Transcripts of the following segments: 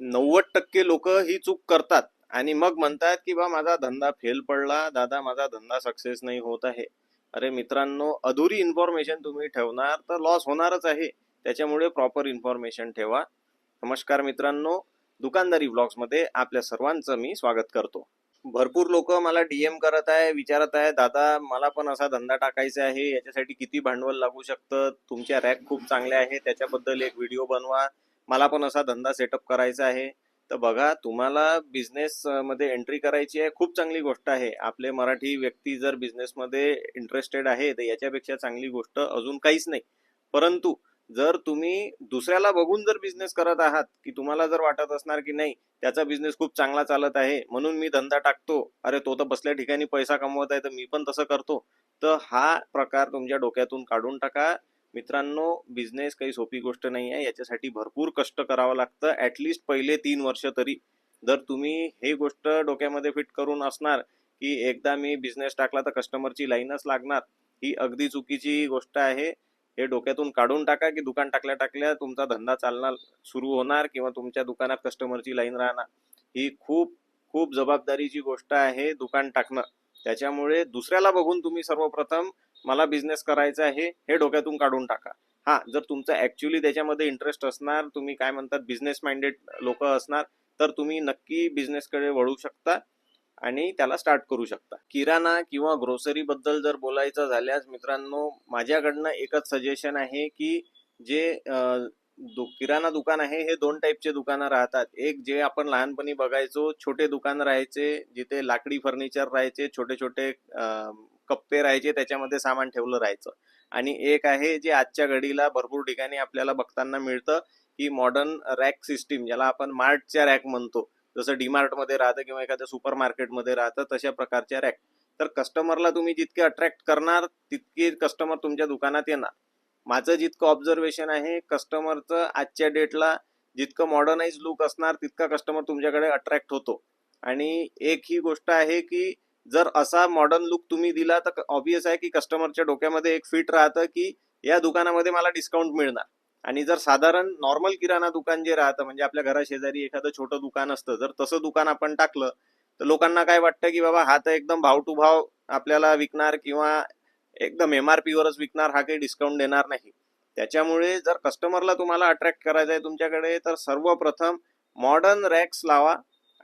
90% लोक ही चूक करतात आणि मग म्हणतात की बा माझा धंदा फेल पडला, दादा माझा धंदा सक्सेस नाही होत आहे. अरे मित्रांनो, अधुरी इन्फॉर्मेशन तुम्ही ठेवणार तर लॉस होणारच आहे. त्याच्यामुळे प्रॉपर इन्फॉर्मेशन ठेवा. नमस्कार मित्रांनो, दुकानदारी व्लॉग्स मध्ये आपल्या सर्वांचं मी स्वागत करतो. भरपूर लोक मला डीएम करत आहे, विचारत आहे, दादा मला पण असा धंदा टाकायचा आहे, याच्यासाठी किती भांडवल लागू शकतं, तुमच्या रॅक खूप चांगल्या आहे, त्याच्याबद्दल एक व्हिडिओ बनवा, मला पण असा धंदा सेटअप करायचा आहे. तर बघा, तुम्हाला बिझनेस मध्ये एंट्री करायची आहे, खूप चांगली गोष्ट आहे. आपले मराठी व्यक्ती जर बिझनेस मध्ये इंटरेस्टेड आहे तर याच्यापेक्षा चांगली गोष्ट अजून काहीच नाही. परंतु जर तुम्ही दुसऱ्याला बघून जर बिझनेस करत आहात, की तुम्हाला जर वाटत असणार की नाही त्याचा बिझनेस खूप चांगला चालत आहे म्हणून मी धंदा टाकतो, अरे तो तर बसल्या ठिकाणी पैसा कमवत आहे तर मी पण तसं करतो, तर हा प्रकार तुमच्या डोक्यातून काढून टाका. मित्रांनो, बिझनेस काही सोपी गोष्ट नाही आहे, याच्यासाठी भरपूर कष्ट करावं लागतं, ॲटलिस्ट पहिले 3 वर्ष तरी. जर तुम्ही हे गोष्ट डोक्यामध्ये फिट करून असणार की एकदा मी बिझनेस टाकला तर कस्टमरची लाईनच लागणार, ही अगदी चुकीची गोष्ट आहे. हे डोक्यातून काढून टाका की दुकान टाकल्या टाकल्या तुमचा धंदा चालणार सुरू होणार किंवा तुमच्या दुकानात कस्टमरची लाईन राहणार. ही खूप खूप जबाबदारीची गोष्ट आहे दुकान टाकणं. त्याच्यामुळे दुसऱ्याला बघून तुम्ही सर्वप्रथम मला बिझनेस करायचा आहे हे डोक्यातून काढून टाका. हा, जर तुमचा ऍक्च्युली त्याच्यामध्ये इंटरेस्ट असणार, तुम्ही काय म्हणतात बिझनेस माइंडेड लोक असणार, तर तुम्ही नक्की बिझनेसकडे वळू शकता आणि त्याला स्टार्ट करू शकता. किराणा किंवा ग्रोसरी बद्दल जर बोलायचं झाल्यास मित्रांनो, माझ्याकडनं एकच सजेशन आहे की जे किराणा दुकान आहे हे 2 टाईपचे दुकानं राहतात. एक जे आपण लहानपणी बघायचो, छोटे दुकान राहायचे जिथे लाकडी फर्निचर राहायचे, छोटे छोटे कप्पे राहायचे, त्याच्यामध्ये सामान ठेवलं राहायचं. आणि एक आहे जे आजच्या घडीला भरपूर ठिकाणी आपल्याला बघताना मिळतं, की मॉडर्न रॅक सिस्टीम, ज्याला आपण मार्टच्या रॅक म्हणतो, जसं डीमार्ट मध्ये राहतं किंवा एखाद्या सुपर मार्केटमध्ये राहतं, तशा प्रकारच्या रॅक. तर कस्टमरला तुम्ही जितके अट्रॅक्ट करणार तितके कस्टमर तुमच्या दुकानात येणार. माझं जितकं ऑब्झर्वेशन आहे, कस्टमरचं आजच्या डेटला जितकं मॉडर्नाइज लुक असणार तितका कस्टमर तुमच्याकडे अट्रॅक्ट होतो. आणि एक ही गोष्ट आहे की जर असा मॉडर्न लुक तुम्ही दिला तर ऑब्विस आहे की कस्टमरच्या डोक्यामध्ये एक फिट राहतं की या दुकानामध्ये मला डिस्काउंट मिळणार. आणि जर साधारण नॉर्मल किराणा दुकान जे राहतं, म्हणजे आपल्या घराशेजारी एखादं छोटं दुकान असतं, जर तसं दुकान आपण टाकलं तर लोकांना काय वाटतं की बाबा हा तर एकदम भाव टू भाव आपल्याला विकणार किंवा एकदम MRP वरच विकणार, हा काही डिस्काउंट देणार नाही. त्याच्यामुळे जर कस्टमरला तुम्हाला अट्रॅक्ट करायचं आहे तुमच्याकडे, तर सर्वप्रथम मॉडर्न रॅक्स लावा.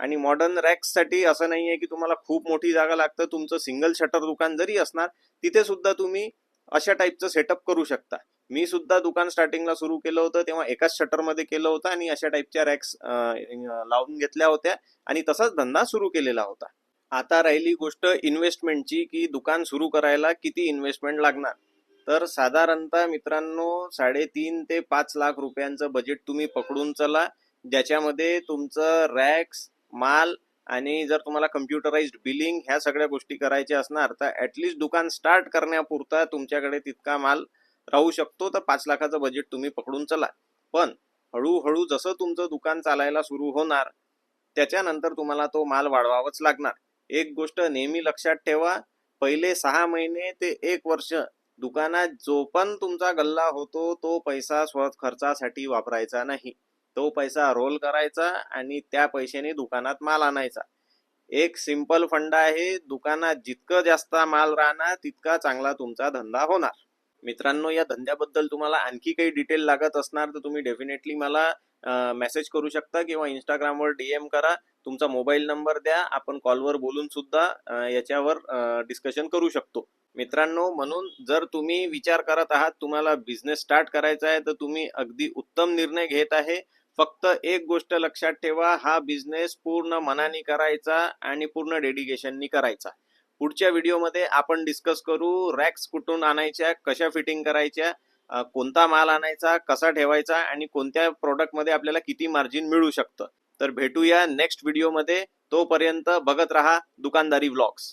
आणि मॉडर्न रॅक्स साठी असं नाही आहे की तुम्हाला खूप मोठी जागा लागतं, तुमचं सिंगल शटर दुकान जरी असणार तिथे सुद्धा तुम्ही अशा टाईपचं सेटअप करू शकता. मी सुद्धा दुकान स्टार्टिंगला सुरू केलं होतं तेव्हा एकाच शटरमध्ये केलं होतं आणि अशा टाईपच्या रॅक्स लावून घेतल्या होत्या आणि तसाच धंदा सुरू केलेला होता. आता राहिली गोष्ट इन्व्हेस्टमेंटची, की दुकान सुरू करायला किती इन्व्हेस्टमेंट लागणार. तर साधारणतः मित्रांनो 3.5 ते 5 लाख रुपयांचं बजेट तुम्ही पकडून चला, ज्याच्यामध्ये तुमचं रॅक्स, माल आणि जर तुम्हाला कम्प्युटराइज्ड बिलिंग ह्या सगळ्या गोष्टी करायच्या असणार तर ॲटलिस्ट दुकान स्टार्ट करण्यापुरता तुमच्याकडे तितका माल राहू शकतो. तर 5 लाखाचं बजेट तुम्ही पकडून चला. पण हळूहळू जसं तुमचं दुकान चालायला सुरू होणार त्याच्यानंतर तुम्हाला तो माल वाढवावाच लागणार. एक गोष्ट नेहमी लक्षात ठेवा, पहिले 6 महिने ते 1 वर्ष दुकानात जो पण तुमचा गल्ला होतो तो पैसा खर्चासाठी वापरायचा नाही. तो पैसा रोल करायचा आणि त्या पैशाने दुकानात माल आणायचा. एक सिंपल फंडा आहे, दुकानात जितकं जास्त माल राहणार तितका चांगला तुमचा धंदा होणार. मित्रांनो, या धंद्याबद्दल तुम्हाला आणखी काही डिटेल लागत असणार तर तुम्ही डेफिनेटली मला मेसेज करू शकता किंवा इंस्टाग्रामवर DM करा. तुमचा मोबाईल नंबर द्या, आपण कॉलवर बोलून सुद्धा याच्यावर डिस्कशन करू शकतो. मित्रांनो, म्हणून जर तुम्ही विचार करत आहात तुम्हाला बिझनेस स्टार्ट करायचा आहे तर तुम्ही अगदी उत्तम निर्णय घेत आहे. फक्त एक गोष्ट लक्षात ठेवा, हा बिझनेस पूर्ण मनाने करायचा आणि पूर्ण डेडिकेशननी करायचा. पुढच्या व्हिडिओमध्ये आपण डिस्कस करू रॅक्स कुठून आणायच्या, कशा फिटिंग करायच्या, कोणता माल आणायचा, कसा ठेवायचा आणि कोणत्या प्रोडक्टमध्ये आपल्याला किती मार्जिन मिळू शकतं. तर भेटूया नेक्स्ट व्हिडिओमध्ये. तोपर्यंत बघत राहा दुकानदारी व्लॉग्स.